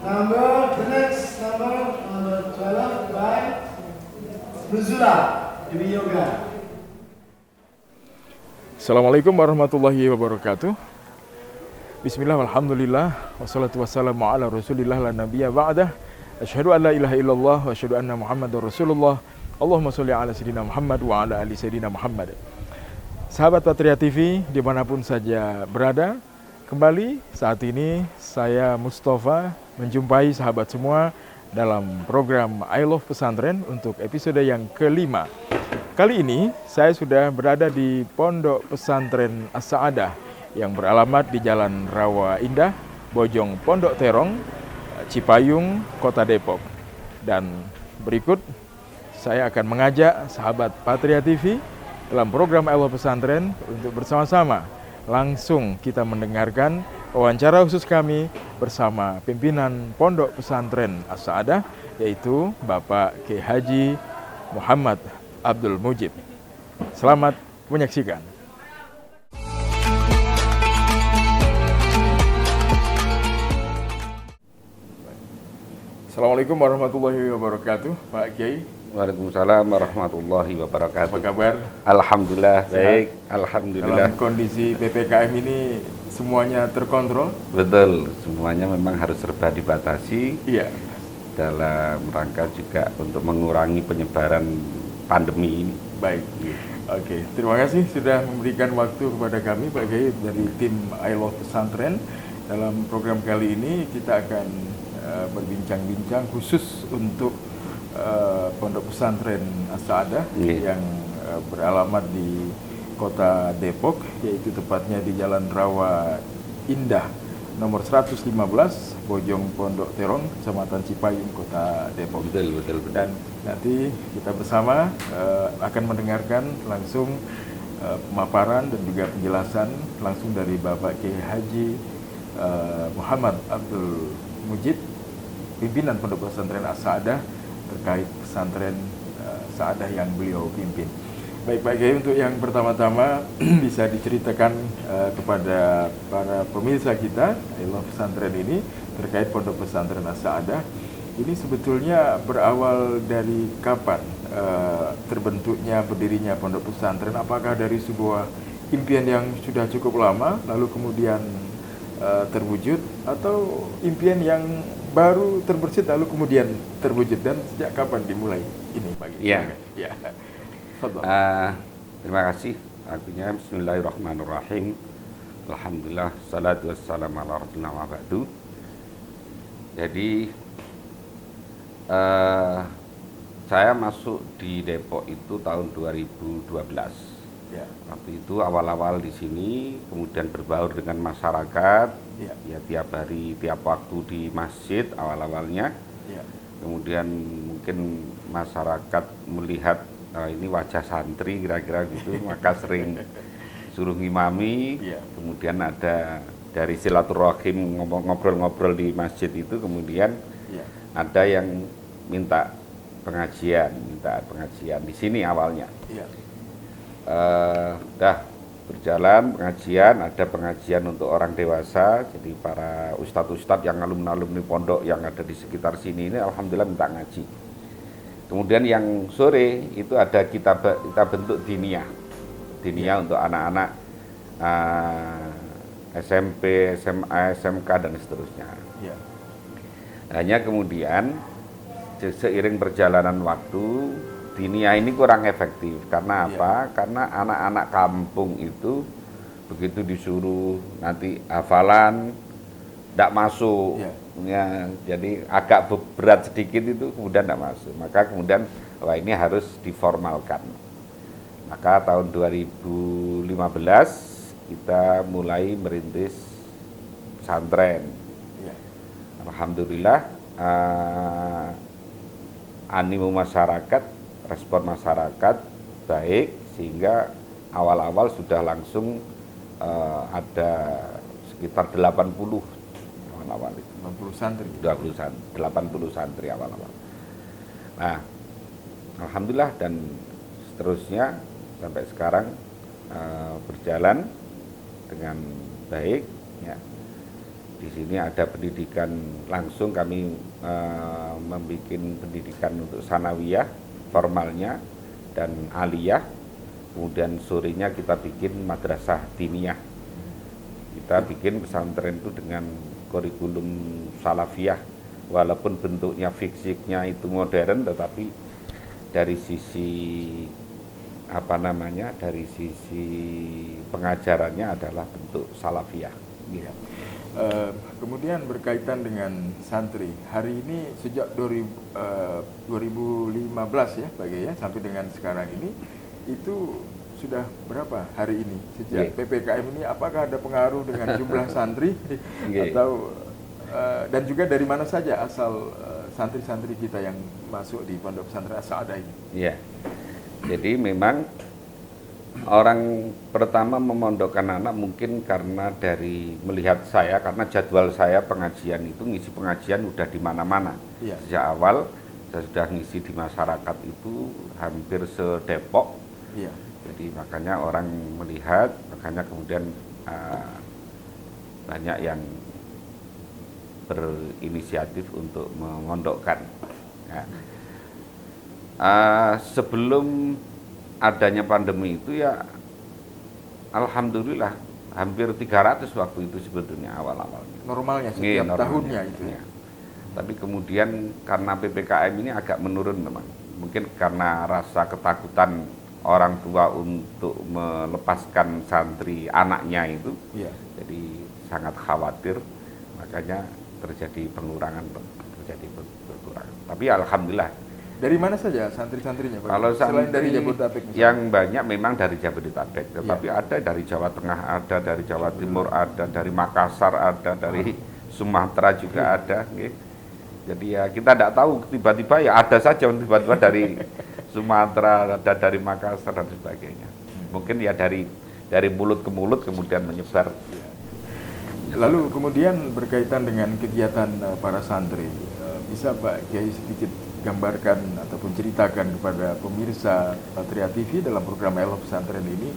The next number 12 by Nuzula Dewi Yoga. Assalamualaikum warahmatullahi wabarakatuh. Bismillah, alhamdulillah, wassalatu wassalamu ala rasulillah la nabiyya ba'dah. Asyhadu an la ilaha illallah wa asyhadu anna muhammadar rasulullah. Allahumma sholli ala sayyidina Muhammad wa ala ali sayyidina Muhammad. Sahabat Patria TV dimanapun saja berada, kembali saat ini saya Mustafa menjumpai sahabat semua dalam program I Love Pesantren untuk episode yang kelima. Kali ini saya sudah berada di Pondok Pesantren As-Sa'adah yang beralamat di Jalan Rawa Indah, Bojong Pondok Terong, Cipayung, Kota Depok. Dan berikut saya akan mengajak sahabat Patria TV dalam program I Love Pesantren untuk bersama-sama langsung kita mendengarkan wawancara khusus kami bersama pimpinan Pondok Pesantren As-Sa'adah, yaitu Bapak Kiai Haji Muhammad Abdul Mujib. Selamat menyaksikan. Assalamualaikum warahmatullahi wabarakatuh, Pak Kiai. Waalaikumsalam warahmatullahi wabarakatuh. Apa kabar? Alhamdulillah, baik. Alhamdulillah. Dalam kondisi PPKM ini semuanya terkontrol? Betul, semuanya memang harus serba dibatasi. Iya. Dalam rangka juga untuk mengurangi penyebaran pandemi ini. Baik. Oke, terima kasih sudah memberikan waktu kepada kami, Pak Kiai, dari tim I Love Pesantren. Dalam program kali ini kita akan berbincang-bincang khusus untuk Pondok Pesantren As-Sa'adah yang beralamat di Kota Depok, yaitu tepatnya di Jalan Rawa Indah nomor 115, Bojong Pondok Terong, Kecamatan Cipayung, Kota Depok. Betul. Dan nanti kita bersama akan mendengarkan langsung pemaparan dan juga penjelasan langsung dari Bapak Kiai Haji Muhammad Abdul Mujib, pimpinan Pondok Pesantren As-Sa'adah, terkait pesantren Sa'adah yang beliau pimpin. Baik Pak Kiai, untuk yang pertama-tama bisa diceritakan kepada para pemirsa kita I Love Pesantren ini terkait Pondok Pesantren As-Sa'adah. Ini sebetulnya berawal dari kapan terbentuknya, berdirinya Pondok Pesantren? Apakah dari sebuah impian yang sudah cukup lama lalu kemudian terwujud, atau impian yang baru terbersit lalu kemudian terwujud, dan sejak kapan dimulai ini Pak Kiai? Iya. Ya. Terima kasih. Artinya bismillahirrahmanirrahim. Alhamdulillah, salatu wassalamu ala rasulillah wa ba'du. Jadi saya masuk di Depok itu tahun 2012. Ya. Waktu itu awal-awal di sini, kemudian berbaur dengan masyarakat, ya tiap hari, tiap waktu di masjid awal-awalnya. Ya. Kemudian mungkin masyarakat melihat ini wajah santri kira-kira gitu, maka sering suruh ngimami. Ya. Kemudian ada dari silaturahim ngobrol-ngobrol di masjid itu, kemudian ada yang minta pengajian di sini awalnya. Ya. Dah berjalan pengajian, ada pengajian untuk orang dewasa, jadi para ustadz-ustadz yang alumni pondok yang ada di sekitar sini ini alhamdulillah minta ngaji. Kemudian yang sore itu ada kita bentuk diniyah untuk anak-anak SMP, SMA, SMK dan seterusnya. Ya. Hanya kemudian seiring perjalanan waktu, diniyah ini kurang efektif. Karena apa? Karena anak-anak kampung itu begitu disuruh nanti hafalan, tidak masuk. Ya, jadi agak berat sedikit itu kemudian tidak masuk. Maka kemudian wah ini harus diformalkan. Maka tahun 2015 kita mulai merintis pesantren. Alhamdulillah animo masyarakat, respon masyarakat baik, sehingga awal-awal sudah langsung ada sekitar 80 awal-awal itu. 80 santri. 80 santri awal-awal. Nah, alhamdulillah dan seterusnya sampai sekarang berjalan dengan baik ya. Di sini ada pendidikan langsung, kami membuat pendidikan untuk sanawiyah formalnya dan aliyah. Kemudian sorenya kita bikin madrasah diniyah. Kita bikin pesantren itu dengan kurikulum salafiyah, walaupun bentuknya fisiknya itu modern, tetapi dari sisi dari sisi pengajarannya adalah bentuk salafiyah. Iya. Kemudian berkaitan dengan santri, hari ini sejak 2015 ya Pak Kiai ya, sampai dengan sekarang ini, itu sudah berapa hari ini sejak PPKM ini? Apakah ada pengaruh dengan jumlah santri atau dan juga dari mana saja asal santri-santri kita yang masuk di Pondok Pesantren As-Sa'adah ini? Iya. Jadi memang orang pertama memondokkan anak mungkin karena dari melihat saya, karena jadwal saya pengajian itu ngisi pengajian udah di mana-mana. Iya. Sejak awal saya sudah ngisi di masyarakat itu hampir se-Depok. Iya. Jadi makanya orang melihat, makanya kemudian banyak yang berinisiatif untuk memondokkan. Ya. Sebelum adanya pandemi itu ya alhamdulillah hampir 300 waktu itu sebetulnya awal-awalnya. Normalnya setiap tahunnya itu. Ya. Tapi kemudian karena PPKM ini agak menurun memang. Mungkin karena rasa ketakutan orang tua untuk melepaskan santri anaknya itu. Ya. Jadi sangat khawatir, makanya terjadi pengurangan. Tapi alhamdulillah. Dari mana saja santri-santrinya Pak? Kalau selain dari santri Jabodetabek misalnya? yang banyak memang dari Jabodetabek, tetapi ada dari Jawa Tengah, ada dari Jawa Timur, ada dari Makassar, ada dari Sumatera juga ada. Jadi ya kita tidak tahu, tiba-tiba ya ada saja tiba-tiba dari Sumatera, ada dari Makassar dan sebagainya. Mungkin ya dari mulut ke mulut kemudian menyebar. Lalu kemudian berkaitan dengan kegiatan para santri, bisa Pak Kiai sedikit gambarkan ataupun ceritakan kepada pemirsa Patria TV dalam program Elo Pesantren ini,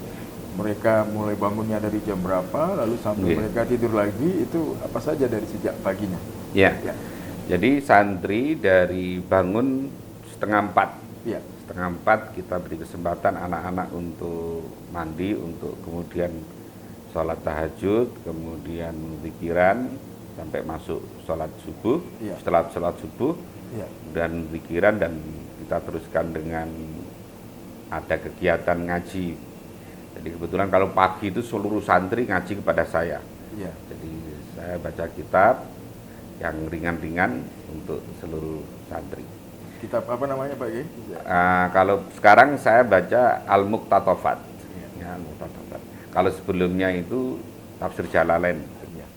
mereka mulai bangunnya dari jam berapa, lalu sampai mereka tidur lagi, itu apa saja dari sejak paginya? Ya. Jadi santri dari bangun 3:30. Ya. 3:30 kita beri kesempatan anak-anak untuk mandi, untuk kemudian sholat tahajud, kemudian zikiran sampai masuk sholat subuh. Ya. Setelah sholat subuh dan zikiran, dan kita teruskan dengan ada kegiatan ngaji. Jadi kebetulan kalau pagi itu seluruh santri ngaji kepada saya. Ya. Jadi saya baca kitab yang ringan-ringan untuk seluruh santri. Kitab apa namanya Pak Kiai? Kalau sekarang saya baca Al-Muqtatafat. Ya, Al-Muqtatafat. Kalau sebelumnya itu Tafsir Jalalain,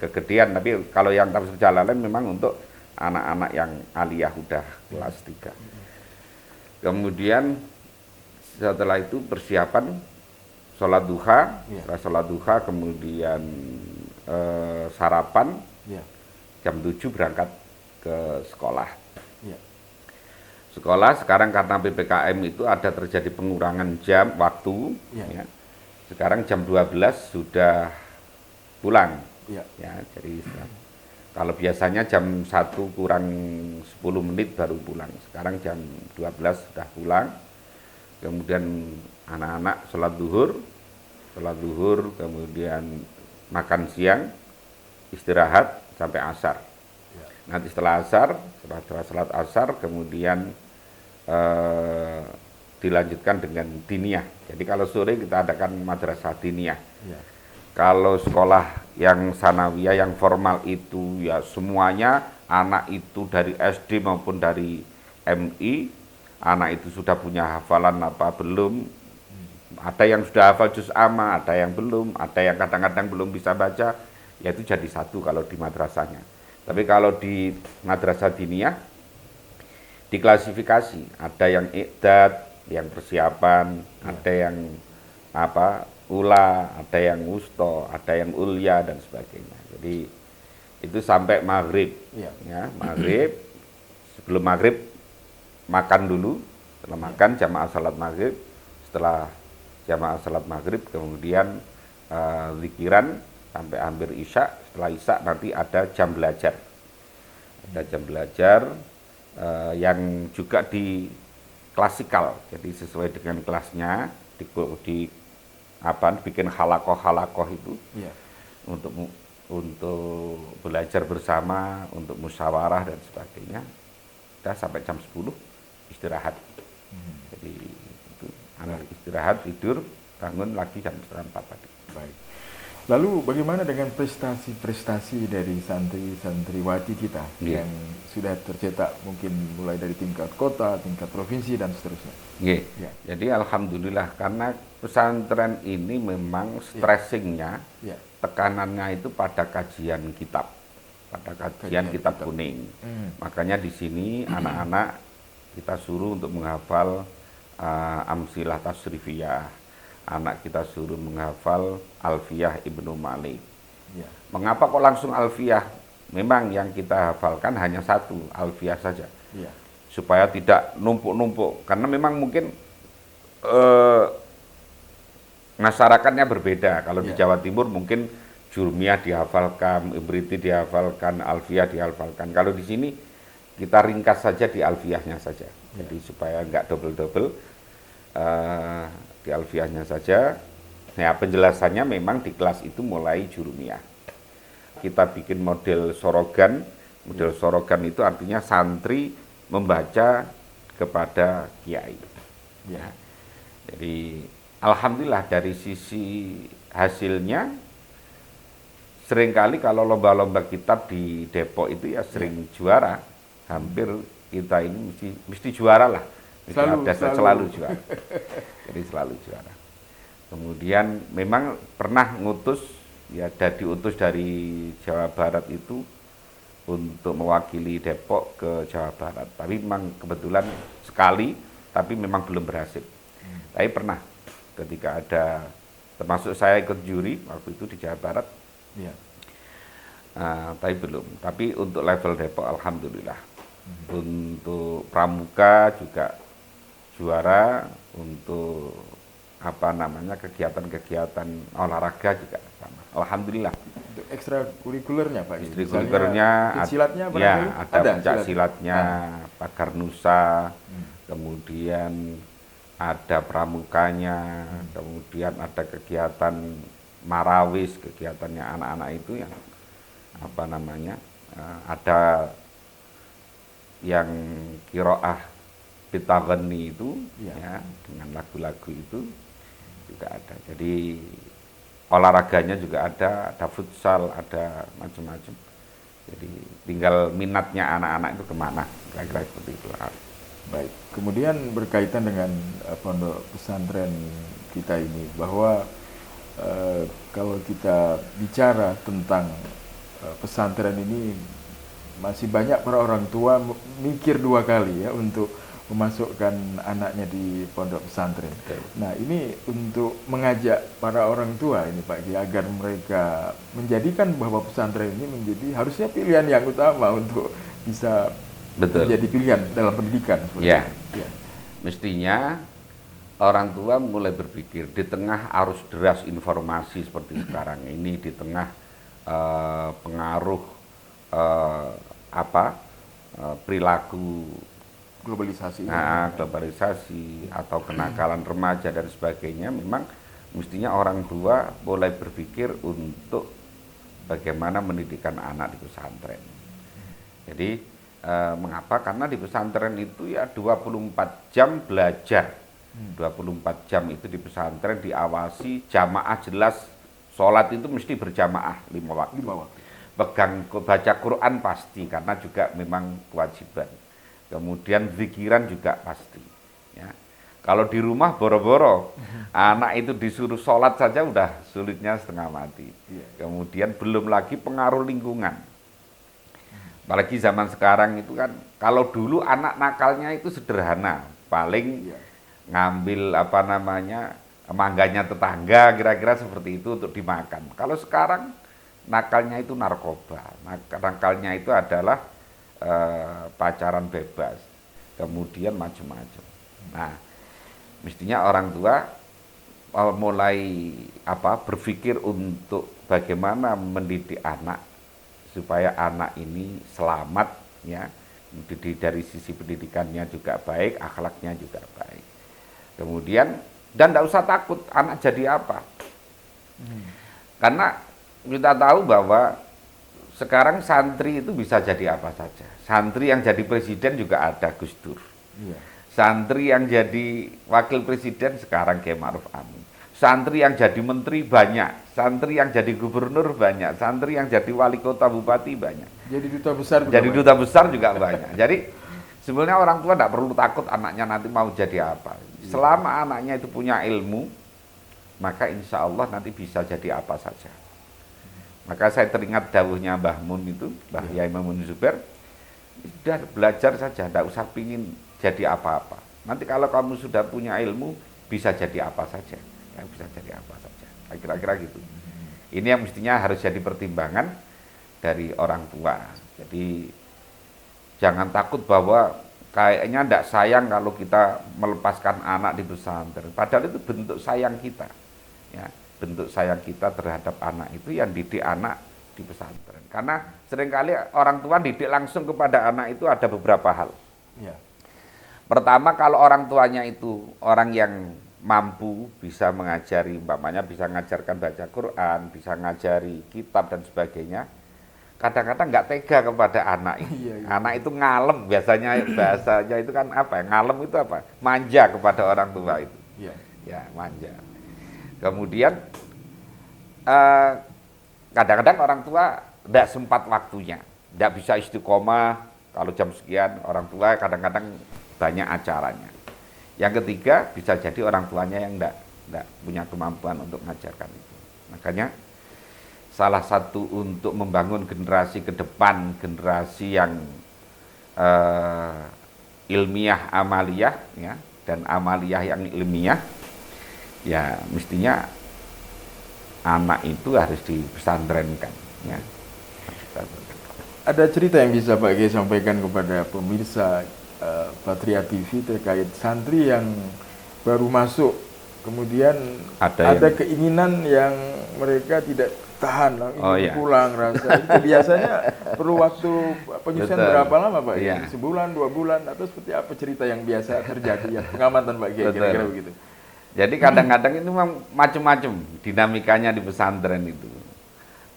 kegedean, tapi kalau yang Tafsir Jalalain memang untuk anak-anak yang aliyah udah kelas 3. Kemudian setelah itu persiapan sholat duha, setelah sholat duha kemudian sarapan, jam 7 berangkat ke sekolah. Sekolah sekarang karena PPKM itu ada terjadi pengurangan jam waktu, ya. Sekarang jam 12 sudah pulang, ya. Jadi kalau biasanya jam 1 kurang 10 menit baru pulang, sekarang jam 12 sudah pulang. Kemudian anak-anak sholat duhur, kemudian makan siang, istirahat sampai asar. Nanti setelah sholat asar, kemudian dilanjutkan dengan diniyah. Jadi kalau sore kita adakan madrasah diniyah. Kalau sekolah yang sanawiyah, yang formal itu ya semuanya anak itu dari SD maupun dari MI, anak itu sudah punya hafalan apa belum, ada yang sudah hafal juz amma, ada yang belum, ada yang kadang-kadang belum bisa baca, ya itu jadi satu kalau di madrasahnya. Tapi kalau di madrasah diniyah diklasifikasi, ada yang iqdad, yang persiapan, ada yang ula, ada yang wusto, ada yang ulya dan sebagainya. Jadi itu sampai maghrib, ya maghrib. Sebelum maghrib makan dulu, setelah makan jamaah salat maghrib, setelah jamaah salat maghrib kemudian zikiran sampai hampir isya. Setelah isya nanti ada jam belajar. Ada jam belajar yang juga di klasikal, jadi sesuai dengan kelasnya di bikin halakoh itu Iya. untuk belajar bersama, untuk musyawarah dan sebagainya. Udah sampai jam 10 istirahat. Jadi itu anak istirahat, tidur, bangun lagi jam setengah 4 tadi. Baik. Lalu bagaimana dengan prestasi-prestasi dari santri-santriwati kita Iya. yang sudah tercetak mungkin mulai dari tingkat kota, tingkat provinsi dan seterusnya? Nggih. Ya. Jadi alhamdulillah karena pesantren ini memang stressingnya, Ya. tekanannya itu pada kajian kitab, pada kajian kitab kuning. Makanya di sini anak-anak kita suruh untuk menghafal Amsilah Tasrifiyah. Anak kita suruh menghafal Alfiyah Ibnu Malik. Ya. Mengapa kok langsung Alfiyah? Memang yang kita hafalkan hanya satu, Alfiyah saja. Ya. Supaya tidak numpuk-numpuk. Karena memang mungkin masyarakatnya berbeda. Kalau di Ya. Jawa Timur mungkin Jurmiyah dihafalkan, Ibriti dihafalkan, Alfiyah dihafalkan. Kalau di sini kita ringkas saja di Alfiyahnya saja. Jadi supaya nggak double-double. Di Alfiyahnya saja. Nah, penjelasannya memang di kelas itu mulai Jurumiyah. Kita bikin model sorogan. Model sorogan itu artinya santri membaca kepada kiai. Ya. Jadi alhamdulillah dari sisi hasilnya seringkali kalau lomba-lomba kitab di Depok itu ya sering juara. Hampir kita ini mesti juara lah. Selalu juara. Jadi selalu juara. Kemudian memang pernah ngutus, ya diutus dari Jawa Barat itu untuk mewakili Depok ke Jawa Barat. Tapi memang kebetulan sekali, tapi memang belum berhasil. Tapi pernah ketika ada, termasuk saya ikut juri waktu itu di Jawa Barat. Ya. Tapi belum. Tapi untuk level Depok alhamdulillah. Untuk pramuka juga juara, untuk kegiatan-kegiatan olahraga juga sama. Alhamdulillah. Untuk ekstrakurikulernya Pak. Ekstrakurikulernya silatnya ya, ada pencak silat. silatnya, pagar nusa, kemudian ada pramukanya, kemudian ada kegiatan marawis, kegiatannya anak-anak itu yang ada yang kiroah Bitagani itu ya, dengan lagu-lagu itu juga ada. Jadi olahraganya juga ada futsal, ada macam-macam. Jadi tinggal minatnya anak-anak itu kemana, kira-kira seperti itu. Baik. Kemudian berkaitan dengan pondok pesantren kita ini, bahwa kalau kita bicara tentang pesantren ini, masih banyak para orang tua mikir dua kali ya untuk memasukkan anaknya di pondok pesantren. Nah, ini untuk mengajak para orang tua ini Pak Kiai agar mereka menjadikan bahwa pesantren ini menjadi harusnya pilihan yang utama untuk bisa menjadi pilihan dalam pendidikan. Ya. Mestinya orang tua mulai berpikir di tengah arus deras informasi seperti sekarang ini, di tengah pengaruh perilaku globalisasi atau kenakalan remaja dan sebagainya, memang mestinya orang tua mulai berpikir untuk bagaimana mendidikan anak di pesantren. Jadi mengapa? Karena di pesantren itu ya 24 jam belajar. 24 jam itu di pesantren diawasi, jamaah jelas, sholat itu mesti berjamaah 5 waktu. Pegang baca Quran pasti karena juga memang kewajiban. Kemudian zikiran juga pasti. Ya. Kalau di rumah boro-boro, anak itu disuruh sholat saja udah sulitnya setengah mati. Kemudian belum lagi pengaruh lingkungan. Apalagi zaman sekarang itu kan, kalau dulu anak nakalnya itu sederhana, paling ngambil mangganya tetangga, kira-kira seperti itu untuk dimakan. Kalau sekarang nakalnya itu narkoba, nakalnya itu adalah pacaran bebas, kemudian macam-macam. Nah, mestinya orang tua mulai berpikir untuk bagaimana mendidik anak supaya anak ini selamat, ya, dari sisi pendidikannya juga baik, akhlaknya juga baik. Kemudian dan tidak usah takut anak jadi apa, karena kita tahu bahwa sekarang santri itu bisa jadi apa saja. Santri yang jadi presiden juga ada Gus Dur. Iya. Santri yang jadi wakil presiden sekarang Kiai Ma'ruf Amin. Santri yang jadi menteri banyak, santri yang jadi gubernur banyak, santri yang jadi wali kota bupati banyak. Jadi duta besar juga Jadi duta besar juga banyak. Jadi sebenarnya orang tua tidak perlu takut anaknya nanti mau jadi apa. Selama anaknya itu punya ilmu, maka insya Allah nanti bisa jadi apa saja. Maka saya teringat dawuhnya Mbah Mun itu, Mbah Yai Mamun Zubair, sudah belajar saja, tidak usah pingin jadi apa-apa. Nanti kalau kamu sudah punya ilmu, bisa jadi apa saja. Ya, bisa jadi apa saja. Kira-kira gitu. Ini yang mestinya harus jadi pertimbangan dari orang tua. Jadi jangan takut bahwa kayaknya tidak sayang kalau kita melepaskan anak di pesantren. Padahal itu bentuk sayang kita. Ya, bentuk sayang kita terhadap anak itu yang didik anak di pesantren. Karena seringkali orang tua didik langsung kepada anak itu ada beberapa hal. Ya. Pertama, kalau orang tuanya itu orang yang mampu bisa mengajari, umpamanya bisa mengajarkan baca Quran, bisa ngajari kitab dan sebagainya, kadang-kadang nggak tega kepada anak itu. Iya, iya. Anak itu ngalem, biasanya bahasanya itu kan apa ya? Ngalem itu apa? Manja kepada orang tua itu. Iya. Ya, manja. Kemudian kadang-kadang orang tua tidak sempat waktunya, tidak bisa istiqomah. Kalau jam sekian orang tua kadang-kadang banyak acaranya. Yang ketiga, bisa jadi orang tuanya yang tidak punya kemampuan untuk mengajarkan itu. Makanya salah satu untuk membangun generasi ke depan, generasi yang ilmiah amaliyah, ya, dan amaliyah yang ilmiah, ya mestinya anak itu harus dipesantrenkan, ya. Ada cerita yang bisa Pak Kiai sampaikan kepada pemirsa Patria TV terkait santri yang baru masuk, kemudian ada keinginan yang mereka tidak tahan, ingin pulang rasa. Itu biasanya perlu waktu penyusuan berapa lama Pak? Iya. Sebulan, 2 bulan, atau seperti apa cerita yang biasa terjadi ya? Pengamatan Pak Kiai kira-kira begitu. Jadi kadang-kadang itu memang macam-macam dinamikanya di pesantren itu.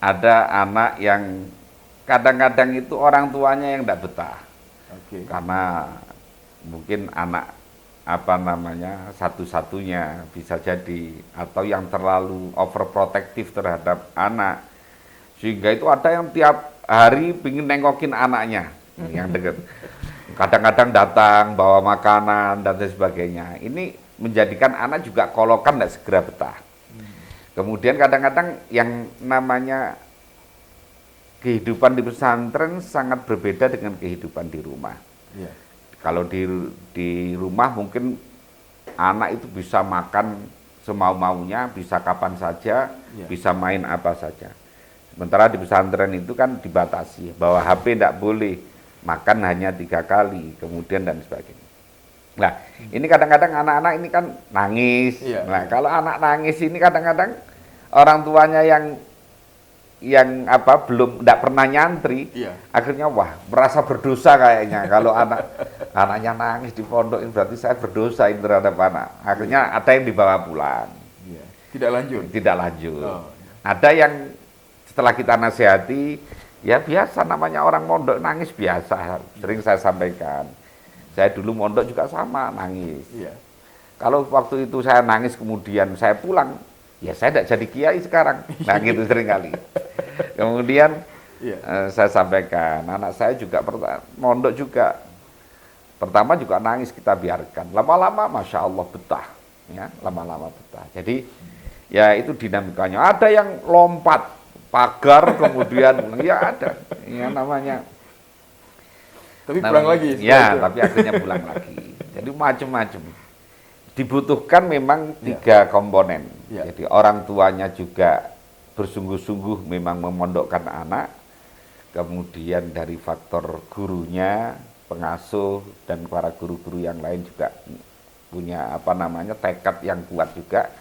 Ada anak yang kadang-kadang itu orang tuanya yang tidak betah. Okay. Karena mungkin anak satu-satunya bisa jadi, atau yang terlalu overprotective terhadap anak, sehingga itu ada yang tiap hari ingin nengokin anaknya yang dekat. Kadang-kadang datang bawa makanan dan sebagainya. Ini menjadikan anak juga kolokan tidak segera betah. Kemudian kadang-kadang yang namanya kehidupan di pesantren sangat berbeda dengan kehidupan di rumah. Yeah. Kalau di rumah mungkin anak itu bisa makan semau-maunya, bisa kapan saja, Yeah. bisa main apa saja. Sementara di pesantren itu kan dibatasi, bahwa HP tidak boleh, makan hanya 3 kali, kemudian dan sebagainya. Nah, ini kadang-kadang anak-anak ini kan nangis. Yeah. Nah, kalau anak nangis ini kadang-kadang orang tuanya yang belum tidak pernah nyantri, Iya. akhirnya wah merasa berdosa kayaknya kalau anaknya nangis di pondok, ini berarti saya berdosa ini terhadap anak. Akhirnya ada yang dibawa pulang. Iya. Tidak lanjut. Tidak lanjut. Oh. Ada yang setelah kita nasihati, ya biasa, namanya orang mondok nangis biasa. Sering saya sampaikan. Saya dulu mondok juga sama, nangis. Iya. Kalau waktu itu saya nangis kemudian saya pulang, ya saya tidak jadi kiai sekarang. Nah gitu sering kali. Kemudian saya sampaikan, anak saya juga mondok juga. Pertama juga nangis, kita biarkan. Lama-lama Masya Allah betah. Ya, lama-lama betah. Jadi ya itu dinamikanya. Ada yang lompat pagar kemudian, ya ada. Ya namanya. Tapi pulang lagi. Ya, tapi akhirnya pulang lagi. Jadi macam-macam. Dibutuhkan memang 3 komponen. Ya. Jadi orang tuanya juga bersungguh-sungguh memang memondokkan anak. Kemudian dari faktor gurunya, pengasuh, dan para guru-guru yang lain juga punya tekad yang kuat juga.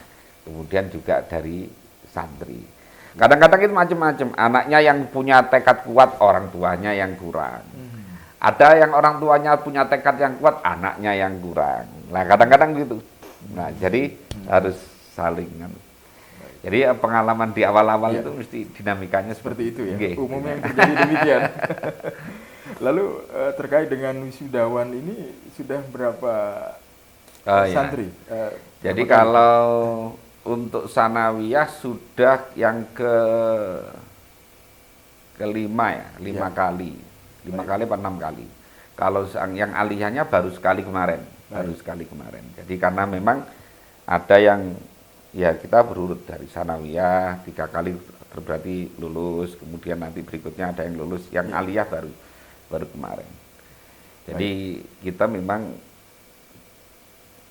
Kemudian juga dari santri. Kadang-kadang itu macam-macam. Anaknya yang punya tekad kuat, orang tuanya yang kurang. Ada yang orang tuanya punya tekad yang kuat, anaknya yang kurang. Nah, kadang-kadang gitu. Nah, jadi harus saling. Jadi pengalaman di awal-awal itu mesti dinamikanya Seperti itu ya. Nggih. Umumnya yang terjadi demikian. Lalu terkait dengan wisudawan ini sudah berapa Ya. santri? Jadi berapa kali? kalau untuk sanawiyah sudah yang kelima ya, 5 kali. 5 kali atau 6 kali. Kalau yang aliyahnya baru sekali kemarin. Baru sekali kemarin. Jadi karena memang ada yang ya kita berurut dari sanawiyah 3 kali berarti lulus, kemudian nanti berikutnya ada yang lulus, yang aliyah baru kemarin. Jadi kita memang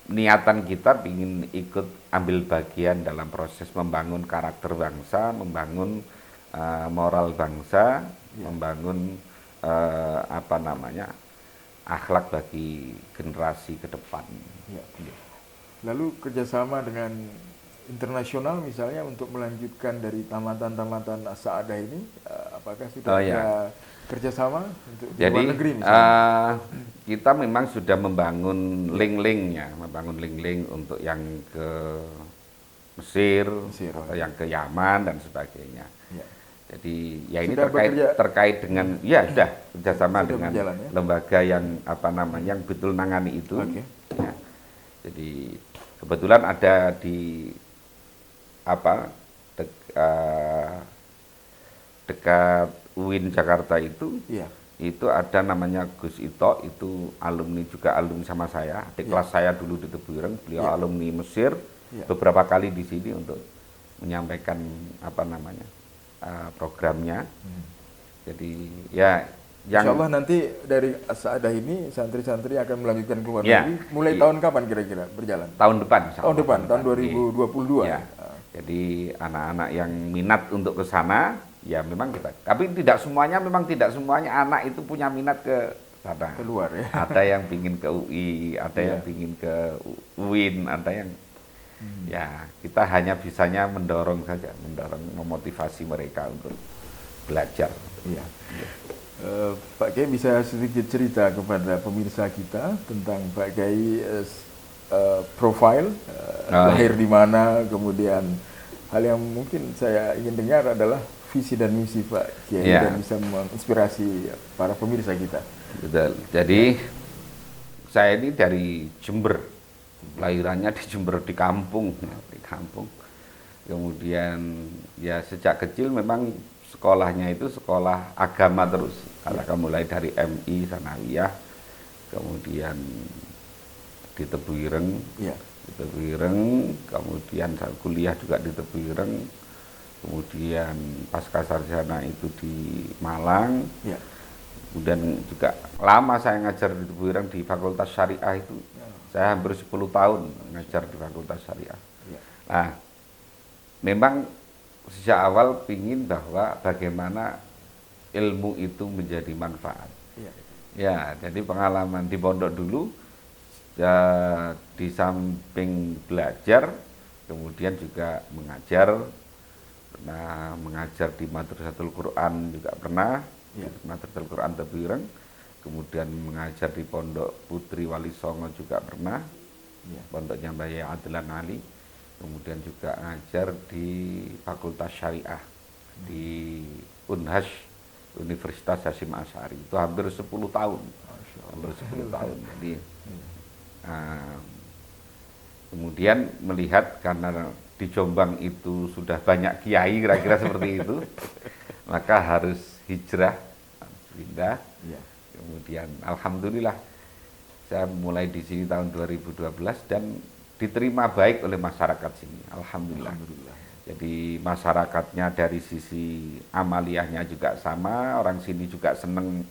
niatan kita ingin ikut ambil bagian dalam proses membangun karakter bangsa, membangun moral bangsa, membangun akhlak bagi generasi ke depan. Ya. Lalu kerjasama dengan internasional misalnya untuk melanjutkan dari tamatan-tamatan As-Sa'adah ini, apakah sudah ada kerjasama untuk di Jadi luar negeri misalnya? kita memang sudah membangun link-linknya, membangun link-link untuk yang ke Mesir atau yang ke Yaman dan sebagainya. Ya. Jadi ya ini Sudah terkait dengan ya sudah kerjasama Sudah dengan berjalan, ya? lembaga yang yang betul nangani itu. Oke. Ya. Jadi kebetulan ada di dekat UIN Jakarta itu. Iya. Itu ada namanya Gus Ito, itu alumni juga alumni sama saya, adik kelas saya dulu di Tebuireng, beliau alumni Mesir, beberapa kali di sini untuk menyampaikan programnya. Jadi ya yang Insya Allah nanti dari As-Sa'adah ini santri-santri akan melanjutkan ke luar Ya. negeri. Mulai tahun kapan kira-kira berjalan? tahun depan, insya Tahun Allah. depan, tahun 2022. Ya. Jadi anak-anak yang minat untuk ke sana, ya memang kita. Tapi tidak semuanya anak itu punya minat ke sana. Keluar ya. Ada yang pingin ke UI, ada yang pingin ke UIN, ada yang ya kita hanya bisanya mendorong saja, memotivasi mereka untuk belajar. Iya. Pak Kiai bisa sedikit cerita kepada pemirsa kita tentang Pak Kiai profil lahir di mana, kemudian hal yang mungkin saya ingin dengar adalah visi dan misi Pak Kiai dan bisa menginspirasi para pemirsa kita. Betul. Jadi saya ini dari Jember, lahirannya di Jember di kampung. Kemudian ya sejak kecil memang sekolahnya itu sekolah agama terus. Karena mulai dari MI Sanawiyah, kemudian di Tebuireng, kemudian kuliah juga di Tebuireng, kemudian pasca sarjana itu di Malang, kemudian juga lama saya ngajar di Tebuireng di Fakultas Syariah itu, saya hampir 10 tahun ngajar di Fakultas Syariah. Nah, memang sejak awal pingin bahwa bagaimana ilmu itu menjadi manfaat. Ya, jadi pengalaman di pondok dulu, ya, di samping belajar, kemudian juga mengajar. Nah, mengajar di Madrasatul Quran juga pernah, Madrasatul Quran Tebuireng. Kemudian mengajar di Pondok Putri Wali Songo juga pernah, Pondoknya Mbah Yai Adlan Ali. Kemudian juga ngajar di Fakultas Syariah di Unhash Universitas Hasyim Asy'ari, itu hampir 10 tahun. Hampir 10 tahun. Jadi kemudian melihat karena di Jombang itu sudah banyak kiai kira-kira seperti itu, maka harus hijrah, pindah. Kemudian alhamdulillah saya mulai di sini tahun 2012 dan diterima baik oleh masyarakat sini. Alhamdulillah. Jadi masyarakatnya dari sisi amaliyahnya juga sama, orang sini juga seneng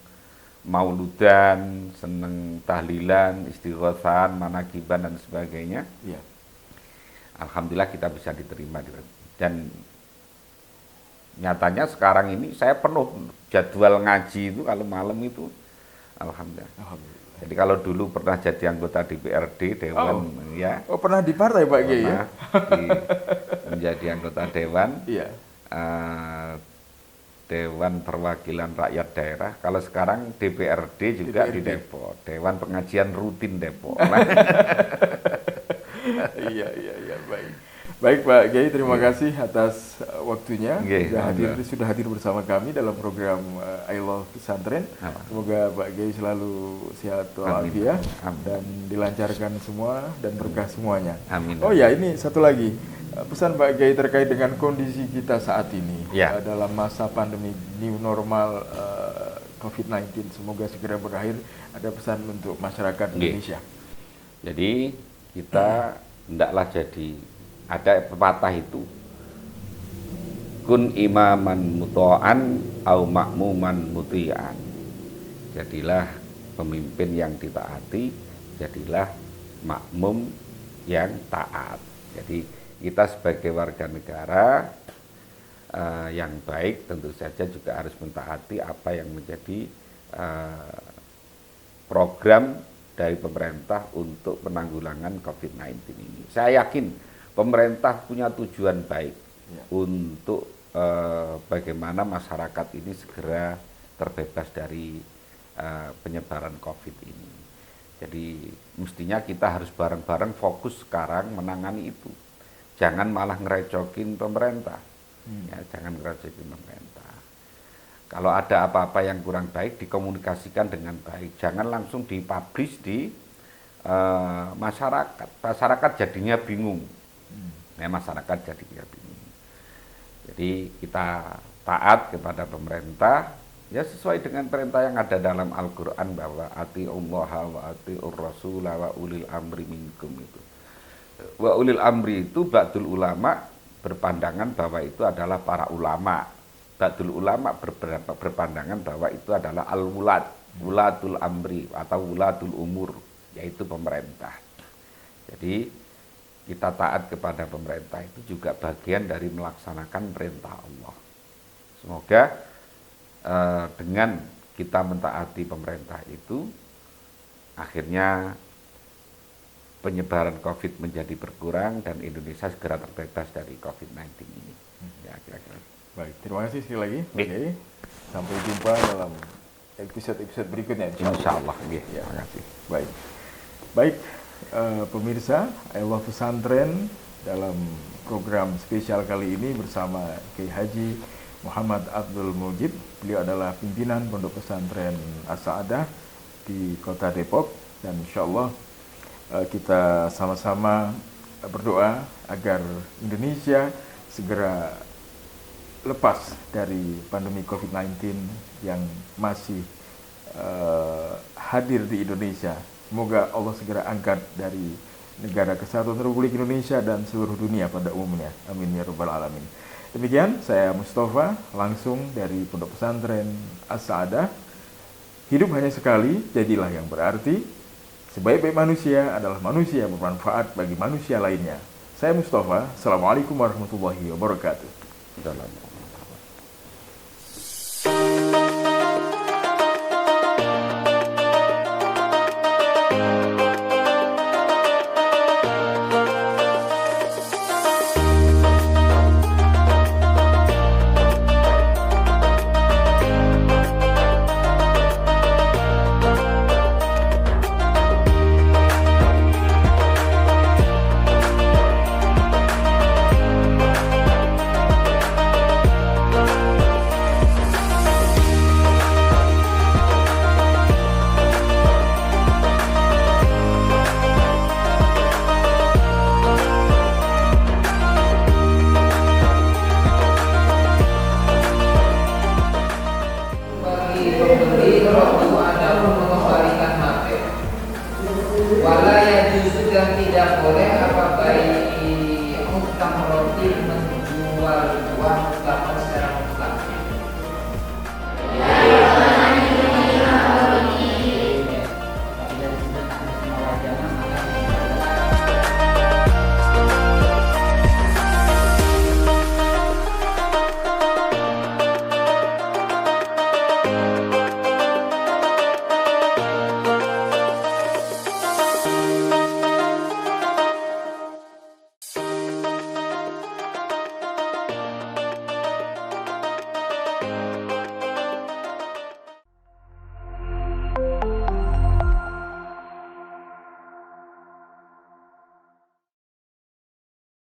mauludan, seneng tahlilan, istighosan, manakiban dan sebagainya. Alhamdulillah kita bisa diterima. Dan nyatanya sekarang ini saya penuh jadwal ngaji itu kalau malam itu. Alhamdulillah. Jadi kalau dulu pernah jadi anggota DPRD Dewan, pernah di partai Pak Kiai ya? Menjadi anggota Dewan. eh, Dewan Perwakilan Rakyat Daerah. Kalau sekarang DPRD juga di Depok, Dewan Pengajian Rutin Depok. Iya, baik. Baik Pak Kiai, terima kasih atas waktunya. Sudah hadir bersama kami dalam program I Love Pesantren. Semoga Pak Kiai selalu sehat walafiat dan dilancarkan semua dan berkah semuanya. Amin. Oh ya, ini satu lagi. Pesan Pak Kiai terkait dengan kondisi kita saat ini dalam masa pandemi new normal COVID-19, semoga segera berakhir. Ada pesan untuk masyarakat Indonesia. Jadi kita hendaklah jadi, ada pepatah itu, kun imaman muto'an au makmuman muti'an. Jadilah pemimpin yang ditaati, jadilah makmum yang taat. Jadi kita sebagai warga negara yang baik tentu saja juga harus mentaati apa yang menjadi program dari pemerintah untuk penanggulangan COVID-19 ini. Saya yakin pemerintah punya tujuan baik untuk bagaimana masyarakat ini segera terbebas dari penyebaran COVID ini. Jadi mestinya kita harus bareng-bareng fokus sekarang menangani itu. Jangan malah ngerecokin pemerintah, jangan ngerecokin pemerintah. Kalau ada apa-apa yang kurang baik, dikomunikasikan dengan baik. Jangan langsung dipublish di masyarakat. Masyarakat jadinya bingung. Masyarakat jadinya bingung. Jadi kita taat kepada pemerintah, ya sesuai dengan perintah yang ada dalam Al-Quran bahwa ati'ullaha wa ati'ur rasulah wa ulil amri minkum itu. Wa ulil amri itu ba'dul ulama berpandangan bahwa itu adalah para ulama. Ba'dul ulama berpandangan bahwa itu adalah al-wulad, wuladul amri atau wuladul umur, yaitu pemerintah. Jadi kita taat kepada pemerintah itu juga bagian dari melaksanakan perintah Allah. Semoga dengan kita mentaati pemerintah itu, akhirnya penyebaran COVID menjadi berkurang dan Indonesia segera terbebas dari COVID-19 ini. Ya, kira-kira. Baik, terima kasih sekali lagi. Oke. Sampai jumpa dalam episode berikutnya. Insya Allah. Ya, terima kasih. Baik, pemirsa I Love Pesantren dalam program spesial kali ini bersama Kiai Haji Muhammad Abdul Mujib. Beliau adalah pimpinan Pondok Pesantren As-Sa'adah di Kota Depok, dan insya Allah kita sama-sama berdoa agar Indonesia segera lepas dari pandemi COVID-19 yang masih hadir di Indonesia. Semoga Allah segera angkat dari negara kesatuan Republik Indonesia dan seluruh dunia pada umumnya. Amin ya rabbal alamin. Demikian saya Mustafa langsung dari Pondok Pesantren As-Sa'adah. Hidup hanya sekali, jadilah yang berarti. Sebaik-baik manusia adalah manusia yang bermanfaat bagi manusia lainnya. Saya Mustafa, Assalamualaikum warahmatullahi wabarakatuh.